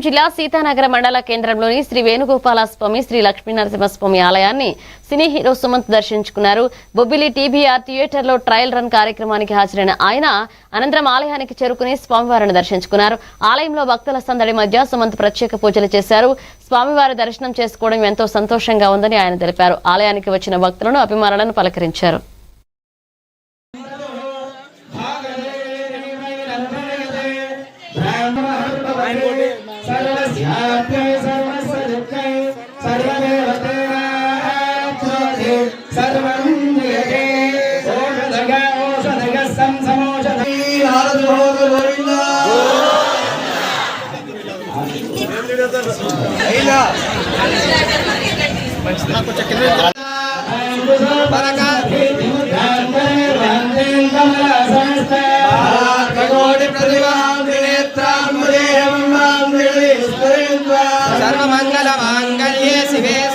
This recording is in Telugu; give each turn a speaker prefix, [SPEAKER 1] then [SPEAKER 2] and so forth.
[SPEAKER 1] జిల్లా సీతానగర మండల కేంద్రంలోని శ్రీ వేణుగోపాల స్వామి శ్రీ లక్ష్మీనరసింహస్వామి ఆలయాన్ని సినీ హీరో సుమంత్ దర్శించుకున్నారు. బొబ్బిలి టీబీఆర్ థియేటర్లో ట్రయల్ రన్ కార్యక్రమానికి హాజరైన ఆయన అనంతరం ఆలయానికి చేరుకుని స్వామివారిని దర్శించుకున్నారు. ఆలయంలో భక్తుల సందడి మధ్య సుమంత్ ప్రత్యేక పూజలు చేశారు. స్వామివారి దర్శనం చేసుకోవడం ఎంతో సంతోషంగా ఉందని ఆయన తెలిపారు. ఆలయానికి వచ్చిన భక్తులను అభిమానులను పలకరించారు.
[SPEAKER 2] सर्वमंगल मांगल्ये शिवे